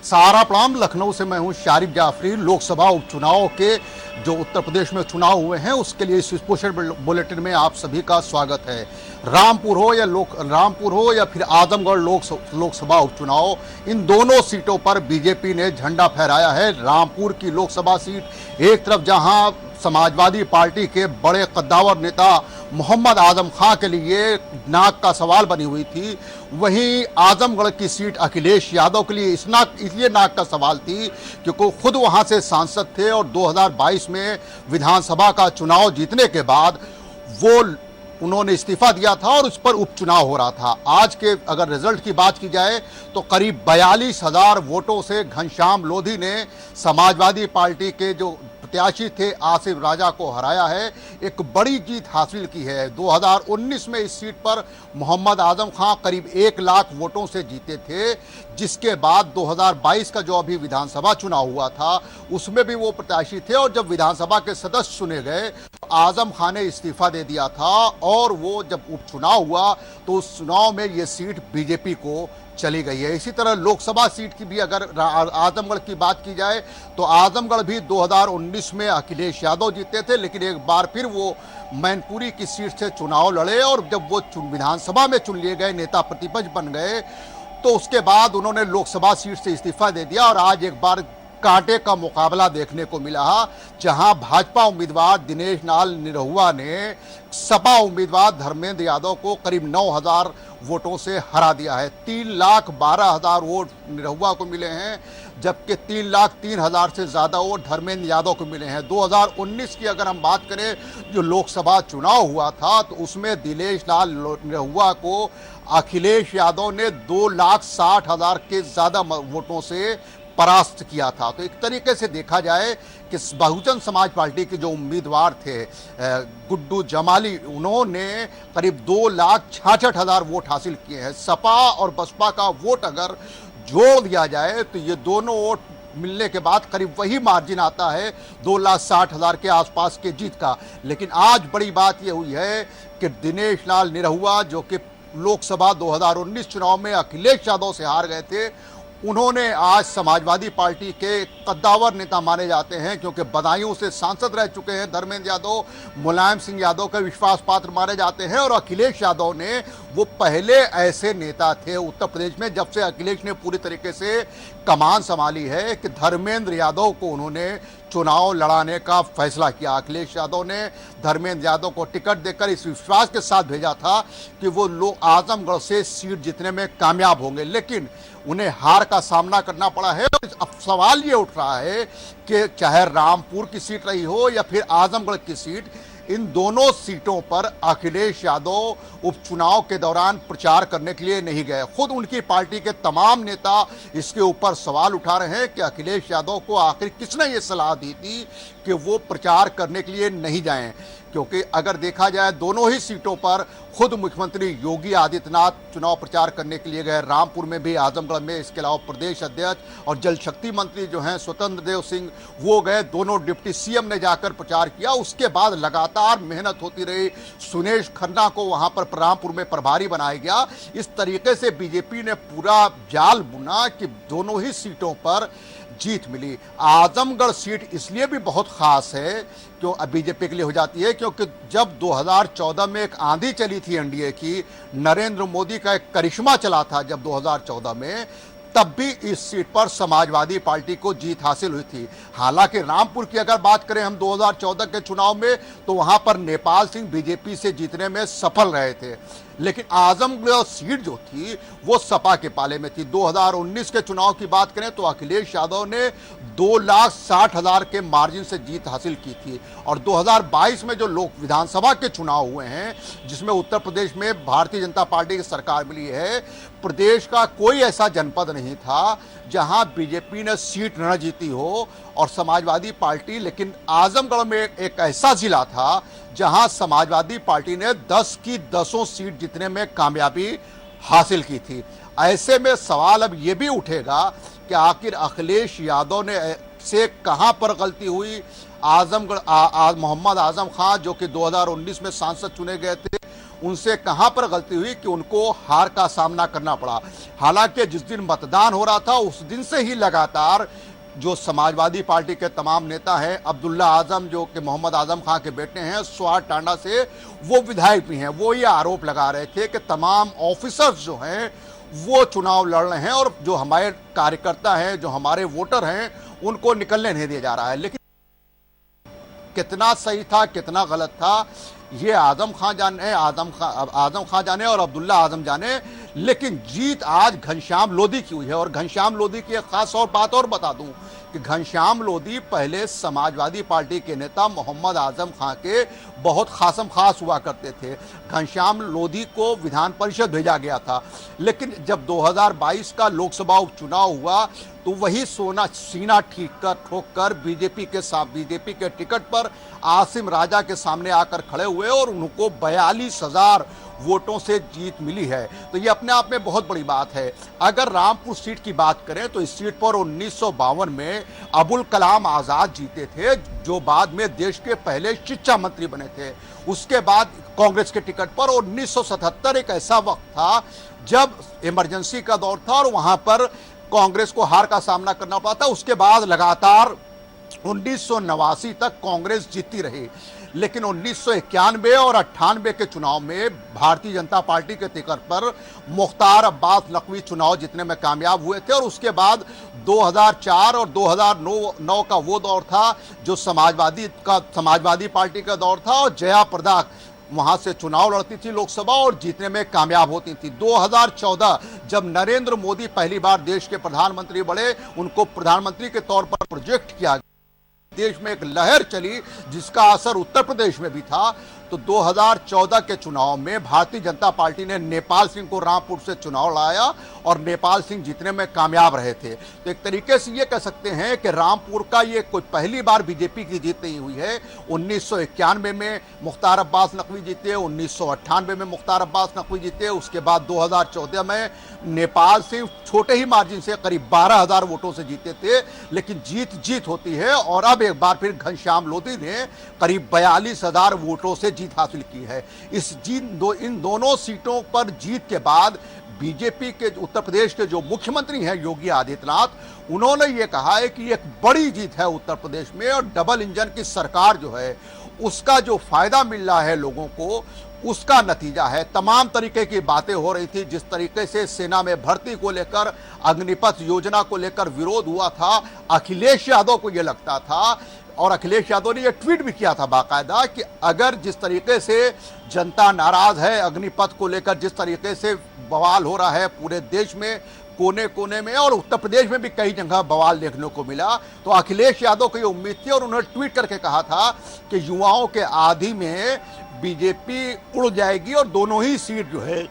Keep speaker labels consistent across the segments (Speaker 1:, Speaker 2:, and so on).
Speaker 1: सारा प्रणाम। लखनऊ से मैं हूं शारिफ जाफरी। लोकसभा उपचुनाव के जो उत्तर प्रदेश में चुनाव हुए हैं उसके लिए इस स्पेशल बुलेटिन में आप सभी का स्वागत है। रामपुर हो या फिर आजमगढ़ लोकसभा उपचुनाव, इन दोनों सीटों पर बीजेपी ने झंडा फहराया है। रामपुर की लोकसभा सीट एक तरफ जहां समाजवादी पार्टी के बड़े कद्दावर नेता मोहम्मद आजम खां के लिए नाक का सवाल बनी हुई थी, वहीं आजमगढ़ की सीट अखिलेश यादव के लिए इसलिए नाक का सवाल थी क्योंकि खुद वहां से सांसद थे और 2022 में विधानसभा का चुनाव जीतने के बाद उन्होंने इस्तीफा दिया था और उस पर उपचुनाव हो रहा था। आज के अगर रिजल्ट की बात की जाए तो करीब 42,000 वोटों से घनश्याम लोधी ने समाजवादी पार्टी के जो प्रत्याशी थे आसिफ राजा को हराया है, एक बड़ी जीत हासिल की है। 2019 में इस सीट पर मोहम्मद आजम खां करीब 1 लाख वोटों से जीते थे, जिसके बाद 2022 का जो अभी विधानसभा चुनाव हुआ था उसमें भी वो प्रत्याशी थे और जब विधानसभा के सदस्य चुने गए तो आजम खां ने इस्तीफा दे दिया था और वो जब उपचुनाव हुआ तो उस चुनाव में ये सीट बीजेपी को चली गई है। इसी तरह लोकसभा सीट की भी अगर आजमगढ़ की बात की जाए तो आजमगढ़ भी 2019 में अखिलेश यादव जीते थे, लेकिन एक बार फिर वो मैनपुरी की सीट से चुनाव लड़े और जब वो विधानसभा में चुन लिए गए, नेता प्रतिपक्ष बन गए, तो उसके बाद उन्होंने लोकसभा सीट से इस्तीफा दे दिया और आज एक बार कांटे का मुकाबला देखने को मिला, जहां भाजपा उम्मीदवार दिनेश लाल निरहुआ ने सपा उम्मीदवार धर्मेंद्र यादव को करीब 9,000 वोटों से हरा दिया है। 3,12,000 वोट निरहुआ को मिले हैं, जबकि 3,03,000 से ज़्यादा वोट धर्मेंद्र यादव को मिले हैं। 2019 की अगर हम बात करें, जो लोकसभा चुनाव हुआ था तो उसमें दिनेश लाल निरहुआ को अखिलेश यादव ने 2,60,000 के ज़्यादा वोटों से परास्त किया था। तो एक तरीके से देखा जाए कि बहुजन समाज पार्टी के जो उम्मीदवार थे गुड्डू जमाली, उन्होंने करीब 2,66,000 वोट हासिल किए हैं। सपा और बसपा का वोट अगर जोड़ दिया जाए तो ये दोनों वोट मिलने के बाद करीब वही मार्जिन आता है 2,60,000 के आसपास के जीत का। लेकिन आज बड़ी बात ये हुई है कि दिनेश लाल निरहुआ, जो कि लोकसभा 2019 चुनाव में अखिलेश यादव से हार गए थे, उन्होंने आज समाजवादी पार्टी के कद्दावर नेता माने जाते हैं, क्योंकि बदायूं से सांसद रह चुके हैं धर्मेंद्र यादव, मुलायम सिंह यादव के विश्वास पात्र माने जाते हैं और अखिलेश यादव ने वो पहले ऐसे नेता थे उत्तर प्रदेश में, जब से अखिलेश ने पूरी तरीके से कमान संभाली है, कि धर्मेंद्र यादव को उन्होंने चुनाव लड़ाने का फैसला किया। अखिलेश यादव ने धर्मेंद्र यादव को टिकट देकर इस विश्वास के साथ भेजा था कि वो लोग आजमगढ़ से सीट जीतने में कामयाब होंगे, लेकिन उन्हें हार का सामना करना पड़ा है। अब सवाल ये उठ रहा है कि चाहे रामपुर की सीट रही हो या फिर आजमगढ़ की सीट, इन दोनों सीटों पर अखिलेश यादव उपचुनाव के दौरान प्रचार करने के लिए नहीं गए। खुद उनकी पार्टी के तमाम नेता इसके ऊपर सवाल उठा रहे हैं कि अखिलेश यादव को आखिर किसने ये सलाह दी थी कि वो प्रचार करने के लिए नहीं जाएं, क्योंकि अगर देखा जाए दोनों ही सीटों पर खुद मुख्यमंत्री योगी आदित्यनाथ चुनाव प्रचार करने के लिए गए। रामपुर में भी, आजमगढ़ में, इसके अलावा प्रदेश अध्यक्ष और जल शक्ति मंत्री जो हैं स्वतंत्र देव सिंह, वो गए। दोनों डिप्टी सीएम ने जाकर प्रचार किया। उसके बाद लगातार मेहनत होती रही। सुनेश खन्ना को वहां पर रामपुर में प्रभारी बनाया गया। इस तरीके से बीजेपी ने पूरा जाल बुना कि दोनों ही सीटों पर जीत मिली। आजमगढ़ सीट इसलिए भी बहुत खास है क्यों बीजेपी के लिए हो जाती है, क्योंकि जब 2014 में एक आंधी चली थी एनडीए की, नरेंद्र मोदी का एक करिश्मा चला था जब 2014 में, तब भी इस सीट पर समाजवादी पार्टी को जीत हासिल हुई थी। हालांकि रामपुर की अगर बात करें हम 2014 के चुनाव में, तो वहां पर नेपाल सिंह बीजेपी से जीतने में सफल रहे थे, लेकिन आजमगढ़ सीट जो थी वो सपा के पाले में थी। 2019 के चुनाव की बात करें तो अखिलेश यादव ने 2,60,000 के मार्जिन से जीत हासिल की थी। और 2022 में जो लोक विधानसभा के चुनाव हुए हैं, जिसमें उत्तर प्रदेश में भारतीय जनता पार्टी की सरकार मिली है, प्रदेश का कोई ऐसा जनपद नहीं था जहां बीजेपी ने सीट न जीती हो और समाजवादी पार्टी, लेकिन आजमगढ़ में एक ऐसा जिला था जहां समाजवादी पार्टी ने 10 की 10 सीट जीतने में कामयाबी हासिल की थी। ऐसे में सवाल अब ये भी उठेगा कि आखिर अखिलेश यादव ने से कहां पर गलती हुई। आजमगढ़ मोहम्मद आजम खां, जो कि 2019 में सांसद चुने गए थे, उनसे कहां पर गलती हुई कि उनको हार का सामना करना पड़ा। हालांकि जिस दिन मतदान हो रहा था उस दिन से ही लगातार जो समाजवादी पार्टी के तमाम नेता हैं, अब्दुल्ला आजम जो कि मोहम्मद आजम खां के बेटे हैं, स्वार टांडा से वो विधायक भी हैं, वो ये आरोप लगा रहे थे कि तमाम ऑफिसर्स जो हैं वो चुनाव लड़ रहे हैं और जो हमारे कार्यकर्ता हैं, जो हमारे वोटर हैं, उनको निकलने नहीं दिया जा रहा है। लेकिन कितना सही था कितना गलत था ये आजम खां जाने और अब्दुल्ला आजम जाने। लेकिन जीत आज घनश्याम लोधी की हुई है। और घनश्याम लोधी की एक खास और बात और बता दूं कि घनश्याम लोधी पहले समाजवादी पार्टी के नेता मोहम्मद आजम खां के बहुत खासम खास हुआ करते थे। घनश्याम लोधी को विधान परिषद भेजा गया था, लेकिन जब 2022 का लोकसभा उपचुनाव हुआ तो वही सीना ठोक कर बीजेपी के टिकट पर आसिम राजा के सामने आकर खड़े हुए और उनको 42,000 वोटों से जीत मिली है। तो ये अपने आप में बहुत बड़ी बात है। अगर रामपुर सीट की बात करें तो इस सीट पर 1952 में अबुल कलाम आज़ाद जीते थे, जो बाद में देश के पहले शिक्षा मंत्री बने थे। उसके बाद कांग्रेस के टिकट पर 1977 एक ऐसा वक्त था जब इमरजेंसी का दौर था और वहां पर कांग्रेस को हार का सामना करना पड़ा था। उसके बाद लगातार 1989 तक कांग्रेस जीतती रही, लेकिन 1991 और 98 के चुनाव में भारतीय जनता पार्टी के टिकट पर मुख्तार अब्बास नकवी चुनाव जीतने में कामयाब हुए थे। और उसके बाद 2004 और 2009 का वो दौर था जो समाजवादी पार्टी का दौर था और जया प्रदा वहां से चुनाव लड़ती थी लोकसभा और जीतने में कामयाब होती थी। 2014 जब नरेंद्र मोदी पहली बार देश के प्रधानमंत्री बने, उनको प्रधानमंत्री के तौर पर प्रोजेक्ट किया, देश में एक लहर चली जिसका असर उत्तर प्रदेश में भी था। तो 2014 के चुनाव में भारतीय जनता पार्टी ने नेपाल सिंह को रामपुर से चुनाव लड़ाया और नेपाल सिंह जीतने में कामयाब रहे थे। तो एक तरीके से ये कह सकते हैं कि रामपुर का ये कोई पहली बार बीजेपी की जीत नहीं हुई है। 1991 में मुख्तार अब्बास नकवी जीते, 1998 में मुख्तार अब्बास नकवी जीते, उसके बाद 2014 में नेपाल सिंह छोटे ही मार्जिन से करीब 12,000 वोटों से जीते थे। लेकिन जीत होती है और अब एक बार फिर घनश्याम लोधी ने करीब 42,000 वोटों से जीत हासिल की है। इन दोनों सीटों पर जीत के बाद बीजेपी के उत्तर प्रदेश के जो मुख्यमंत्री हैं योगी आदित्यनाथ, उन्होंने ये कहा है कि एक बड़ी जीत है उत्तर प्रदेश में और डबल इंजन की सरकार जो है उसका जो फायदा मिल रहा है लोगों को, उसका नतीजा है। तमाम तरीके की बातें हो रही थी, जिस तरीके से सेना में भर्ती को लेकर, अग्निपथ योजना को लेकर विरोध हुआ था, अखिलेश यादव को यह लगता था और अखिलेश यादव ने यह ट्वीट भी किया था बाकायदा कि अगर जिस तरीके से जनता नाराज है अग्निपथ को लेकर, जिस तरीके से बवाल हो रहा है पूरे देश में कोने कोने में और उत्तर प्रदेश में भी कई जगह बवाल देखने को मिला, तो अखिलेश यादव को ये उम्मीद थी और उन्होंने ट्वीट करके कहा था कि युवाओं के आधी में बीजेपी उड़ जाएगी और दोनों ही सीट जो है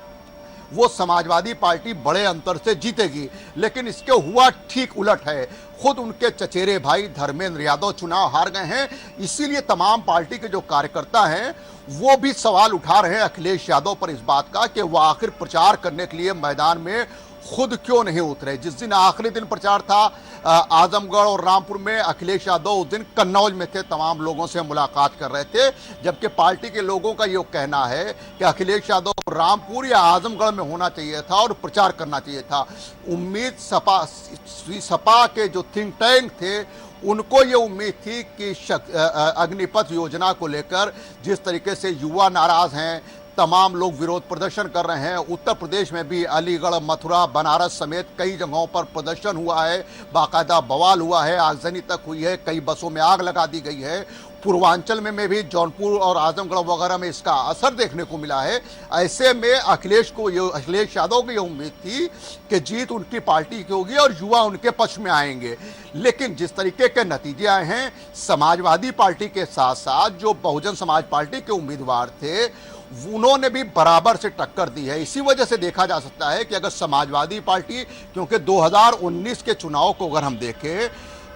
Speaker 1: वो समाजवादी पार्टी बड़े अंतर से जीतेगी। लेकिन इसके हुआ ठीक उलट है। खुद उनके चचेरे भाई धर्मेंद्र यादव चुनाव हार गए हैं। इसीलिए तमाम पार्टी के जो कार्यकर्ता हैं वो भी सवाल उठा रहे हैं अखिलेश यादव पर इस बात का कि वह आखिर प्रचार करने के लिए मैदान में खुद क्यों नहीं उतरे। जिस दिन आखिरी दिन प्रचार था आजमगढ़ और रामपुर में, अखिलेश यादव उस दिन कन्नौज में थे, तमाम लोगों से मुलाकात कर रहे थे। जबकि पार्टी के लोगों का ये कहना है कि अखिलेश यादव रामपुर या आजमगढ़ में होना चाहिए था और प्रचार करना चाहिए था। उम्मीद सपा के जो थिंक टैंक थे उनको ये उम्मीद थी कि अग्निपथ योजना को लेकर जिस तरीके से युवा नाराज हैं, तमाम लोग विरोध प्रदर्शन कर रहे हैं। उत्तर प्रदेश में भी अलीगढ़, मथुरा, बनारस समेत कई जगहों पर प्रदर्शन हुआ है, बाकायदा बवाल हुआ है, आगजनी तक हुई है, कई बसों में आग लगा दी गई है। पूर्वांचल में भी जौनपुर और आजमगढ़ वगैरह में इसका असर देखने को मिला है। ऐसे में अखिलेश यादव को ये उम्मीद थी कि जीत उनकी पार्टी की होगी और युवा उनके पक्ष में आएंगे। लेकिन जिस तरीके के नतीजे आए हैं, समाजवादी पार्टी के साथ साथ जो बहुजन समाज पार्टी के उम्मीदवार थे उन्होंने भी बराबर से टक्कर दी है। इसी वजह से देखा जा सकता है कि अगर समाजवादी पार्टी, क्योंकि 2019 के चुनाव को अगर हम देखें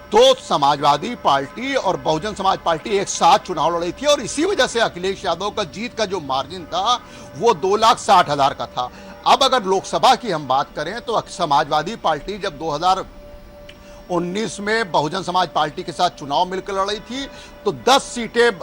Speaker 1: तो समाजवादी पार्टी और बहुजन समाज पार्टी एक साथ चुनाव लड़ी थी और इसी वजह से अखिलेश यादव का जीत का जो मार्जिन था वो 2,60,000 का था। अब अगर लोकसभा की हम बात करें तो समाजवादी पार्टी जब 2019 में बहुजन समाज पार्टी के साथ चुनाव मिलकर लड़ी थी तो 10 सीटें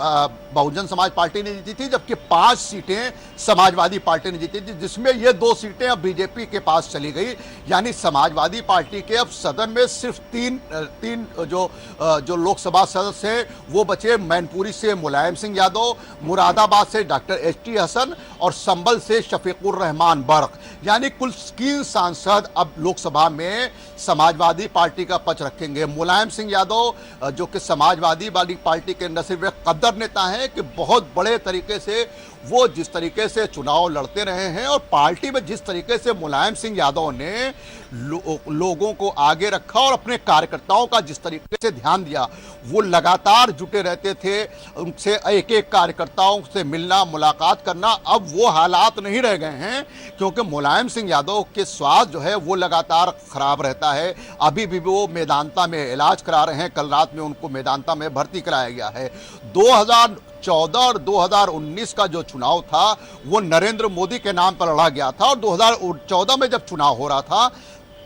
Speaker 1: बहुजन समाज पार्टी ने जीती थी, जबकि 5 सीटें समाजवादी पार्टी ने जीती थी, जिसमें ये 2 सीटें अब बीजेपी के पास चली गई। यानी समाजवादी पार्टी के अब सदन में सिर्फ तीन जो लोकसभा सदस्य हैं वो बचे। मैनपुरी से मुलायम सिंह यादव, मुरादाबाद से डॉक्टर HT हसन और संभल से शफीकुर रहमान बर्क। यानी कुल 3 सांसद अब लोकसभा में समाजवादी पार्टी का पक्ष रखेंगे। मुलायम सिंह यादव जो कि समाजवादी पार्टी के न सिर्फ कद्दर नेता हैं कि बहुत बड़े तरीके से वो जिस तरीके से चुनाव लड़ते रहे हैं और पार्टी में जिस तरीके से मुलायम सिंह यादव ने लोगों को आगे रखा और अपने कार्यकर्ताओं का जिस तरीके से ध्यान दिया, वो लगातार जुटे रहते थे उनसे, एक एक कार्यकर्ताओं से मिलना, मुलाकात करना। अब वो हालात नहीं रह गए हैं क्योंकि मुलायम सिंह यादव के स्वास्थ्य जो है वो लगातार खराब रहता है। अभी भी वो मेदांता में इलाज करा रहे हैं। कल रात में उनको मेदांता में भर्ती कराया गया है। 2014 और 2019 का जो चुनाव था वो नरेंद्र मोदी के नाम पर लड़ा गया था और 2014 में जब चुनाव हो रहा था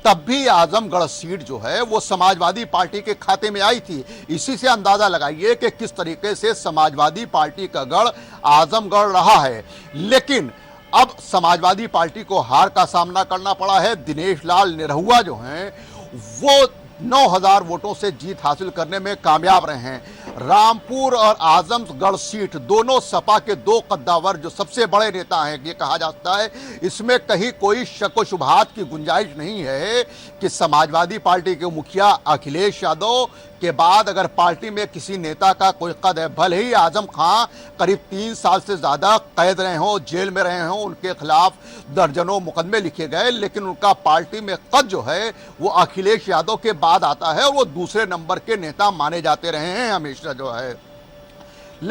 Speaker 1: तब भी आजमगढ़ सीट जो है वो समाजवादी पार्टी के खाते में आई थी। इसी से अंदाजा लगाइए कि किस तरीके से समाजवादी पार्टी का गढ़ आजमगढ़ रहा है। लेकिन अब समाजवादी पार्टी को हार का सामना करना पड़ा है। दिनेश लाल निरहुआ जो हैं वो 9000 वोटों से जीत हासिल करने में कामयाब रहे हैं। रामपुर और आजमगढ़ सीट दोनों सपा के 2 कद्दावर जो सबसे बड़े नेता हैं, ये कहा जाता है, इसमें कहीं कोई शक व शुबहात की गुंजाइश नहीं है कि समाजवादी पार्टी के मुखिया अखिलेश यादव के बाद अगर पार्टी में किसी नेता का कोई कद है, भले ही आजम खां करीब 3 साल से ज़्यादा कैद रहे हों, जेल में रहे हों, उनके खिलाफ दर्जनों मुकदमे लिखे गए, लेकिन उनका पार्टी में कद जो है वो अखिलेश यादव के बाद आता है और वो दूसरे नंबर के नेता माने जाते रहे हैं हमेशा जो है।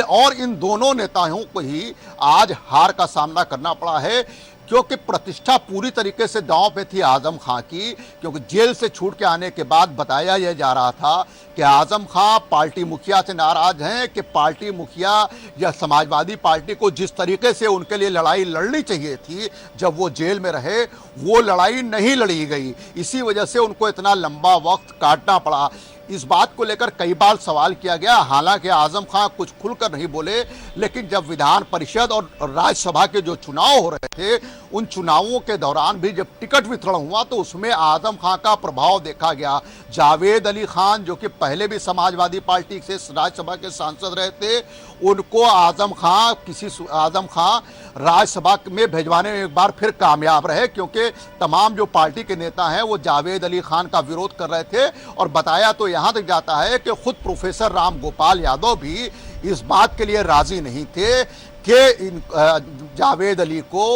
Speaker 1: और इन दोनों नेताओं को ही आज हार का सामना करना पड़ा है क्योंकि प्रतिष्ठा पूरी तरीके से दांव पे थी आजम खां की। क्योंकि जेल से छूट के आने के बाद बताया यह जा रहा था कि आजम खां पार्टी मुखिया से नाराज हैं कि पार्टी मुखिया या समाजवादी पार्टी को जिस तरीके से उनके लिए लड़ाई लड़नी चाहिए थी जब वो जेल में रहे, वो लड़ाई नहीं लड़ी गई। इसी वजह से उनको इतना लंबा वक्त काटना पड़ा। इस बात को लेकर कई बार सवाल किया गया। हालांकि आजम खां कुछ खुलकर नहीं बोले, लेकिन जब विधान परिषद और राज्यसभा के जो चुनाव हो रहे थे उन चुनावों के दौरान भी जब टिकट वितरण हुआ तो उसमें आजम खां का प्रभाव देखा गया। जावेद अली खान जो कि पहले भी समाजवादी पार्टी से राज्यसभा के सांसद रहे थे, उनको आजम खां राज्यसभा में भेजवाने में एक बार फिर कामयाब रहे क्योंकि तमाम जो पार्टी के नेता हैं वो जावेद अली खान का विरोध कर रहे थे। और बताया तो यहाँ तक जाता है कि खुद प्रोफेसर राम गोपाल यादव भी इस बात के लिए राजी नहीं थे कि जावेद अली को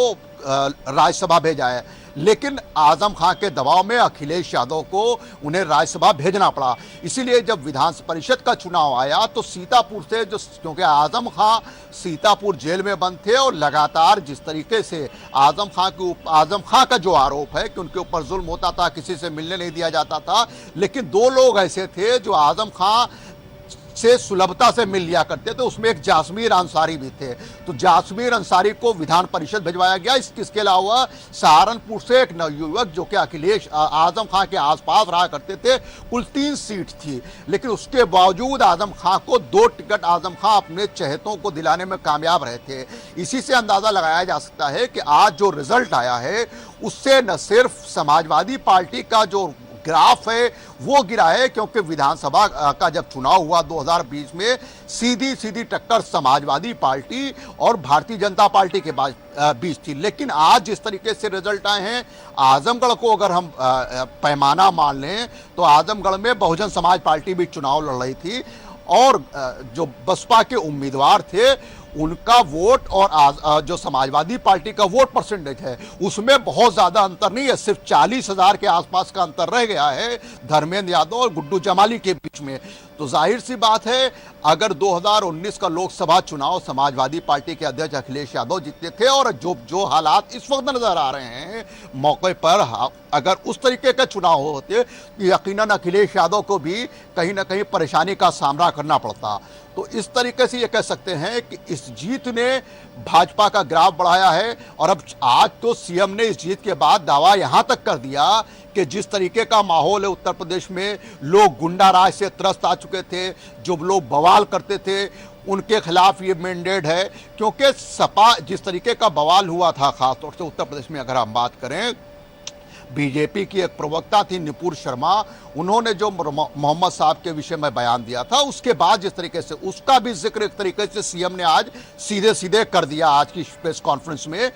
Speaker 1: राज्यसभा भेजा है, लेकिन आजम खां के दबाव में अखिलेश यादव को उन्हें राज्यसभा भेजना पड़ा। इसीलिए जब विधान परिषद का चुनाव आया तो सीतापुर से क्योंकि आजम खां सीतापुर जेल में बंद थे और लगातार जिस तरीके से आजम खां का जो आरोप है कि उनके ऊपर जुल्म होता था, किसी से मिलने नहीं दिया जाता था, लेकिन 2 लोग ऐसे थे जो आजम खां से सुलभता से मिल लिया करते थे। उसमें एक जासमीर अंसारी भी थे, तो जासमीर अंसारी को विधान परिषद भिजवाया गया। इसके अलावा सहारनपुर से एक नवयुवक जो कि अखिलेश आजम खां के आसपास रहा करते थे। कुल 3 सीट थी, लेकिन उसके बावजूद आजम खां को 2 टिकट आजम खां अपने चहेतों को दिलाने में कामयाब रहे थे। इसी से अंदाजा लगाया जा सकता है कि आज जो रिजल्ट आया है उससे न सिर्फ समाजवादी पार्टी का जो ग्राफ है वो गिरा है, क्योंकि विधानसभा का जब चुनाव हुआ 2020 में सीधी टक्कर समाजवादी पार्टी और भारतीय जनता पार्टी के बीच थी। लेकिन आज जिस तरीके से रिजल्ट आए हैं, आजमगढ़ को अगर हम पैमाना मान लें तो आजमगढ़ में बहुजन समाज पार्टी भी चुनाव लड़ रही थी और जो बसपा के उम्मीदवार थे उनका वोट और जो समाजवादी पार्टी का वोट परसेंटेज है उसमें बहुत ज़्यादा अंतर नहीं है, सिर्फ 40,000 के आसपास का अंतर रह गया है धर्मेंद्र यादव और गुड्डू जमाली के बीच में। तो जाहिर सी बात है अगर 2019 का लोकसभा चुनाव समाजवादी पार्टी के अध्यक्ष अखिलेश यादव जीतते थे और जो हालात इस वक्त नजर आ रहे हैं मौके पर अगर उस तरीके के चुनाव होते यकीनन अखिलेश यादव को भी कहीं ना कहीं परेशानी का सामना करना पड़ता। तो इस तरीके से ये कह सकते हैं कि इस जीत ने भाजपा का ग्राफ बढ़ाया है और अब आज तो सीएम ने इस जीत के बाद दावा यहां तक कर दिया कि जिस तरीके का माहौल है उत्तर प्रदेश में, लोग गुंडा राज से त्रस्त आ चुके थे, जो लोग बवाल करते थे उनके खिलाफ ये मैंडेट है। क्योंकि सपा जिस तरीके का बवाल हुआ था, खासतौर से उत्तर प्रदेश में अगर हम बात करें, बीजेपी की एक प्रवक्ता थी नुपुर शर्मा, उन्होंने जो मोहम्मद साहब के विषय में बयान दिया था, उसके बाद जिस तरीके से उसका भी जिक्र एक तरीके से सीएम ने आज सीधे सीधे कर दिया आज की प्रेस कॉन्फ्रेंस में,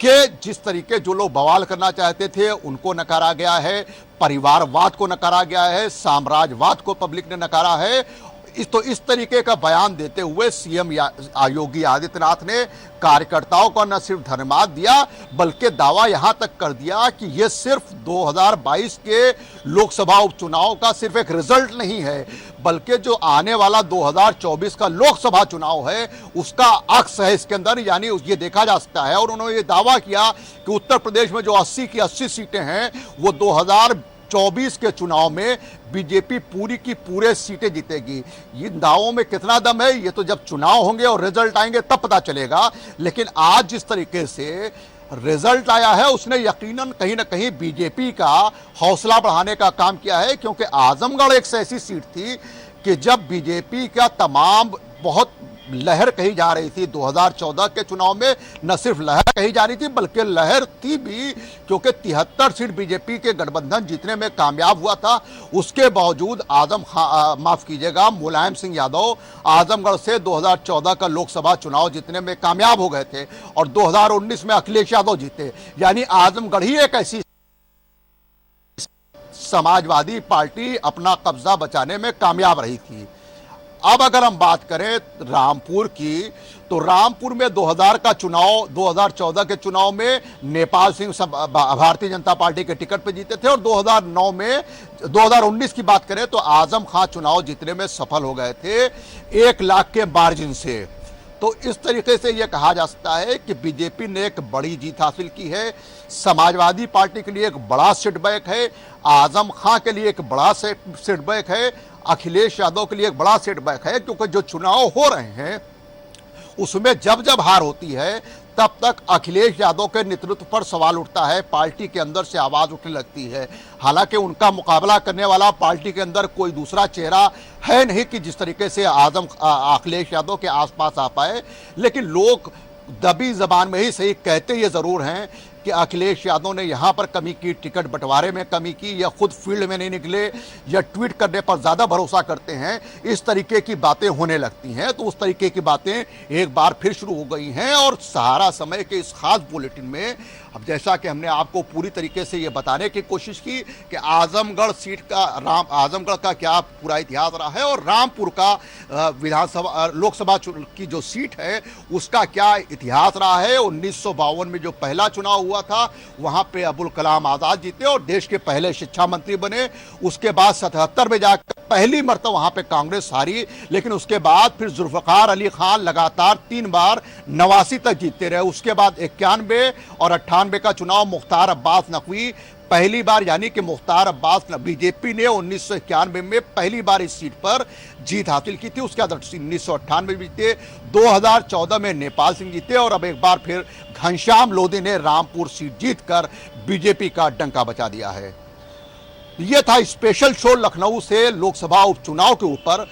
Speaker 1: कि जिस तरीके जो लोग बवाल करना चाहते थे उनको नकारा गया है, परिवारवाद को नकारा गया है, साम्राज्यवाद को पब्लिक ने नकारा है। इस तरीके का बयान देते हुए सीएम योगी आदित्यनाथ ने कार्यकर्ताओं को न सिर्फ धन्यवाद दिया, बल्कि दावा यहां तक कर दिया कि यह सिर्फ 2022 के लोकसभा उपचुनाव का सिर्फ एक रिजल्ट नहीं है, बल्कि जो आने वाला 2024 का लोकसभा चुनाव है उसका अक्स है इसके अंदर, यानी ये देखा जा सकता है। और उन्होंने ये दावा किया कि उत्तर प्रदेश में जो 80 की 80 सीटें हैं वो 2024 के चुनाव में बीजेपी पूरी की पूरे सीटें जीतेगी। इन दावों में कितना दम है ये तो जब चुनाव होंगे और रिजल्ट आएंगे तब पता चलेगा, लेकिन आज जिस तरीके से रिजल्ट आया है उसने यकीनन कहीं ना कहीं बीजेपी का हौसला बढ़ाने का काम किया है। क्योंकि आजमगढ़ एक ऐसी सीट थी कि जब बीजेपी का तमाम बहुत लहर कही जा रही थी 2014 के चुनाव में, न सिर्फ लहर कही जा रही थी बल्कि लहर थी भी, क्योंकि 73 सीट बीजेपी के गठबंधन जीतने में कामयाब हुआ था। उसके बावजूद मुलायम सिंह यादव आजमगढ़ से 2014 का लोकसभा चुनाव जीतने में कामयाब हो गए थे और 2019 में अखिलेश यादव जीते। यानी आजमगढ़ ही एक ऐसी समाजवादी पार्टी अपना कब्जा बचाने में कामयाब रही थी। अब अगर हम बात करें रामपुर की, तो रामपुर में 2014 के चुनाव में नेपाल सिंह भारतीय जनता पार्टी के टिकट पर जीते थे और 2019 की बात करें तो आजम खां चुनाव जीतने में सफल हो गए थे 1 लाख के मार्जिन से। तो इस तरीके से यह कहा जा सकता है कि बीजेपी ने एक बड़ी जीत हासिल की है। समाजवादी पार्टी के लिए एक बड़ा सेटबैक है, आजम खां के लिए एक बड़ा सेटबैक है, अखिलेश यादव के लिए एक बड़ा सेटबैक है। क्योंकि जो चुनाव हो रहे हैं उसमें जब जब हार होती है तब तक अखिलेश यादव के नेतृत्व पर सवाल उठता है, पार्टी के अंदर से आवाज उठने लगती है। हालांकि उनका मुकाबला करने वाला पार्टी के अंदर कोई दूसरा चेहरा है नहीं कि जिस तरीके से अखिलेश यादव के आसपास आ पाए, लेकिन लोग दबी जबान में ही सही कहते ये जरूर हैं कि अखिलेश यादव ने यहां पर कमी की, टिकट बंटवारे में कमी की, या खुद फील्ड में नहीं निकले, या ट्वीट करने पर ज्यादा भरोसा करते हैं। इस तरीके की बातें होने लगती हैं। तो उस तरीके की बातें एक बार फिर शुरू हो गई हैं। और सहारा समय के इस खास बुलेटिन में अब जैसा कि हमने आपको पूरी तरीके से ये बताने की कोशिश की कि आजमगढ़ सीट का आजमगढ़ का क्या पूरा इतिहास रहा है और रामपुर का विधानसभा लोकसभा की जो सीट है उसका क्या इतिहास रहा है। 1952 में जो पहला चुनाव हुआ था वहां पे अबुल कलाम आजाद जीते और देश के पहले शिक्षा मंत्री बने। उसके बाद 77 में जाकर पहली मर्तबा वहां पे कांग्रेस हारी, लेकिन उसके बाद फिर जुल्फकार अली खान लगातार 3 बार 89 तक जीतते रहे। उसके बाद 91 और 98 का चुनाव मुख्तार अब्बास नकवी पहली बार, यानी कि मुख्तार अब्बास बीजेपी ने 1991 में पहली बार इस सीट पर जीत हासिल की थी। उसके बाद 1998 में जीते, 2014 में नेपाल सिंह जीते और अब एक बार फिर घनश्याम लोधी ने रामपुर सीट जीतकर बीजेपी का डंका बचा दिया है। यह था स्पेशल शो लखनऊ से लोकसभा उपचुनाव के ऊपर।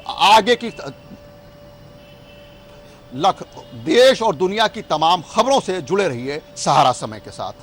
Speaker 1: आगे की देश और दुनिया की तमाम खबरों से जुड़े रहिए सहारा समय के साथ।